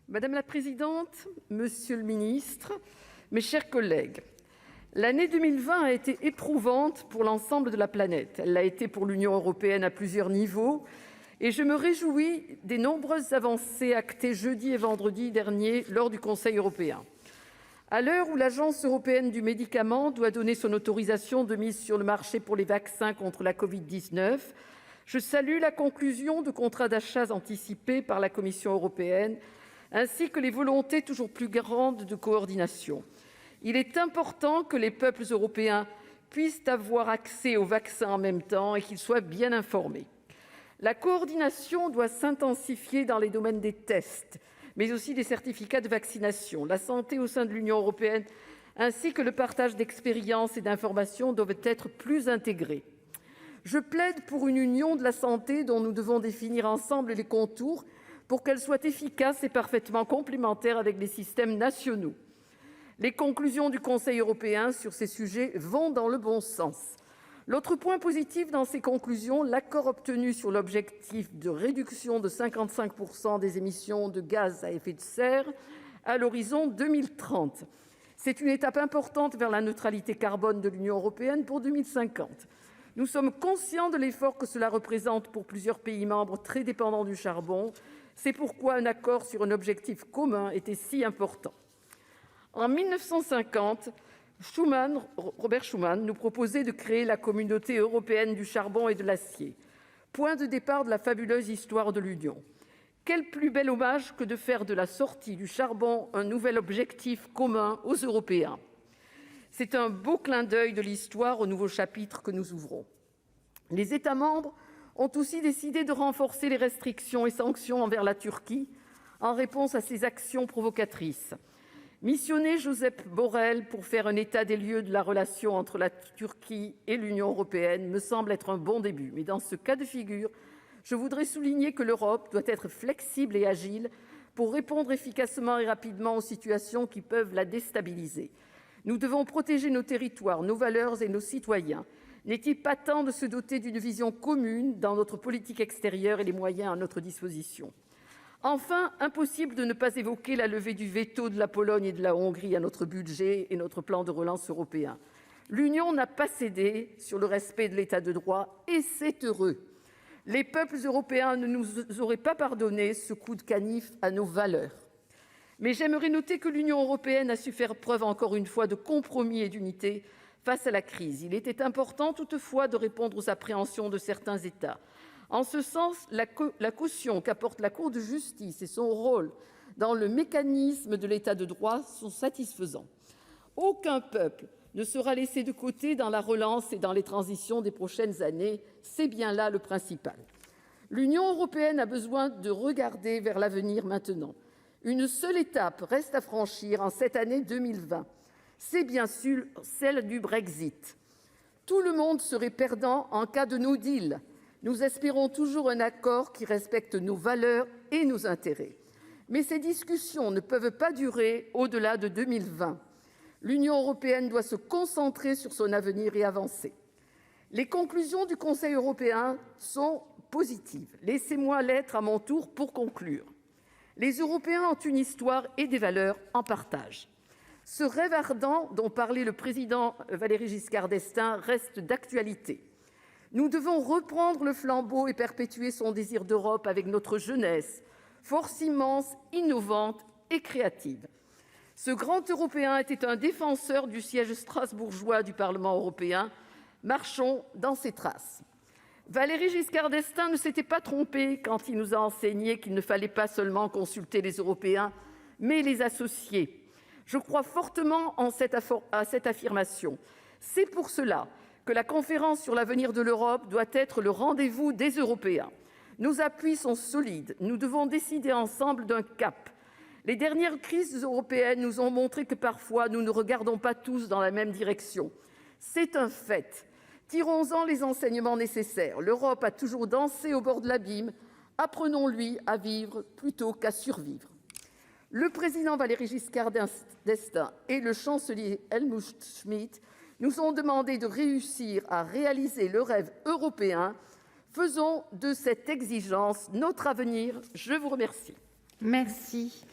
Madame la présidente, monsieur le ministre, mes chers collègues, l'année 2020 a été éprouvante pour l'ensemble de la planète. Elle l'a été pour l'Union européenne à plusieurs niveaux et je me réjouis des nombreuses avancées actées jeudi et vendredi dernier lors du Conseil européen. À l'heure où l'Agence européenne du médicament doit donner son autorisation de mise sur le marché pour les vaccins contre la covid-19, je salue la conclusion de contrats d'achats anticipés par la Commission européenne, ainsi que les volontés toujours plus grandes de coordination. Il est important que les peuples européens puissent avoir accès aux vaccins en même temps et qu'ils soient bien informés. La coordination doit s'intensifier dans les domaines des tests, mais aussi des certificats de vaccination. La santé au sein de l'Union européenne, ainsi que le partage d'expériences et d'informations doivent être plus intégrés. Je plaide pour une union de la santé dont nous devons définir ensemble les contours pour qu'elle soit efficace et parfaitement complémentaire avec les systèmes nationaux. Les conclusions du Conseil européen sur ces sujets vont dans le bon sens. L'autre point positif dans ces conclusions, l'accord obtenu sur l'objectif de réduction de 55 % des émissions de gaz à effet de serre à l'horizon 2030. C'est une étape importante vers la neutralité carbone de l'Union européenne pour 2050. Nous sommes conscients de l'effort que cela représente pour plusieurs pays membres très dépendants du charbon. C'est pourquoi un accord sur un objectif commun était si important. En 1950, Robert Schuman nous proposait de créer la Communauté européenne du charbon et de l'acier, point de départ de la fabuleuse histoire de l'Union. Quel plus bel hommage que de faire de la sortie du charbon un nouvel objectif commun aux Européens. C'est un beau clin d'œil de l'histoire au nouveau chapitre que nous ouvrons. Les États membres ont aussi décidé de renforcer les restrictions et sanctions envers la Turquie en réponse à ses actions provocatrices. Missionner Josep Borrell pour faire un état des lieux de la relation entre la Turquie et l'Union européenne me semble être un bon début. Mais dans ce cas de figure, je voudrais souligner que l'Europe doit être flexible et agile pour répondre efficacement et rapidement aux situations qui peuvent la déstabiliser. Nous devons protéger nos territoires, nos valeurs et nos citoyens. N'est-il pas temps de se doter d'une vision commune dans notre politique extérieure et les moyens à notre disposition ? Enfin, impossible de ne pas évoquer la levée du veto de la Pologne et de la Hongrie à notre budget et notre plan de relance européen. L'Union n'a pas cédé sur le respect de l'État de droit et c'est heureux. Les peuples européens ne nous auraient pas pardonné ce coup de canif à nos valeurs. Mais j'aimerais noter que l'Union européenne a su faire preuve encore une fois de compromis et d'unité face à la crise. Il était important toutefois de répondre aux appréhensions de certains États. En ce sens, la caution qu'apporte la Cour de justice et son rôle dans le mécanisme de l'État de droit sont satisfaisants. Aucun peuple ne sera laissé de côté dans la relance et dans les transitions des prochaines années. C'est bien là le principal. L'Union européenne a besoin de regarder vers l'avenir maintenant. Une seule étape reste à franchir en cette année 2020. C'est bien sûr celle du Brexit. Tout le monde serait perdant en cas de no deal. Nous espérons toujours un accord qui respecte nos valeurs et nos intérêts. Mais ces discussions ne peuvent pas durer au-delà de 2020. L'Union européenne doit se concentrer sur son avenir et avancer. Les conclusions du Conseil européen sont positives. Laissez-moi l'être à mon tour pour conclure. Les Européens ont une histoire et des valeurs en partage. Ce rêve ardent dont parlait le président Valéry Giscard d'Estaing reste d'actualité. Nous devons reprendre le flambeau et perpétuer son désir d'Europe avec notre jeunesse, force immense, innovante et créative. Ce grand Européen était un défenseur du siège strasbourgeois du Parlement européen. Marchons dans ses traces. Valéry Giscard d'Estaing ne s'était pas trompé quand il nous a enseigné qu'il ne fallait pas seulement consulter les Européens, mais les associer. Je crois fortement à cette affirmation. C'est pour cela que la conférence sur l'avenir de l'Europe doit être le rendez-vous des Européens. Nos appuis sont solides. Nous devons décider ensemble d'un cap. Les dernières crises européennes nous ont montré que parfois nous ne regardons pas tous dans la même direction. C'est un fait. Tirons-en les enseignements nécessaires. L'Europe a toujours dansé au bord de l'abîme. Apprenons-lui à vivre plutôt qu'à survivre. Le président Valéry Giscard d'Estaing et le chancelier Helmut Schmidt nous ont demandé de réussir à réaliser le rêve européen. Faisons de cette exigence notre avenir. Je vous remercie. Merci.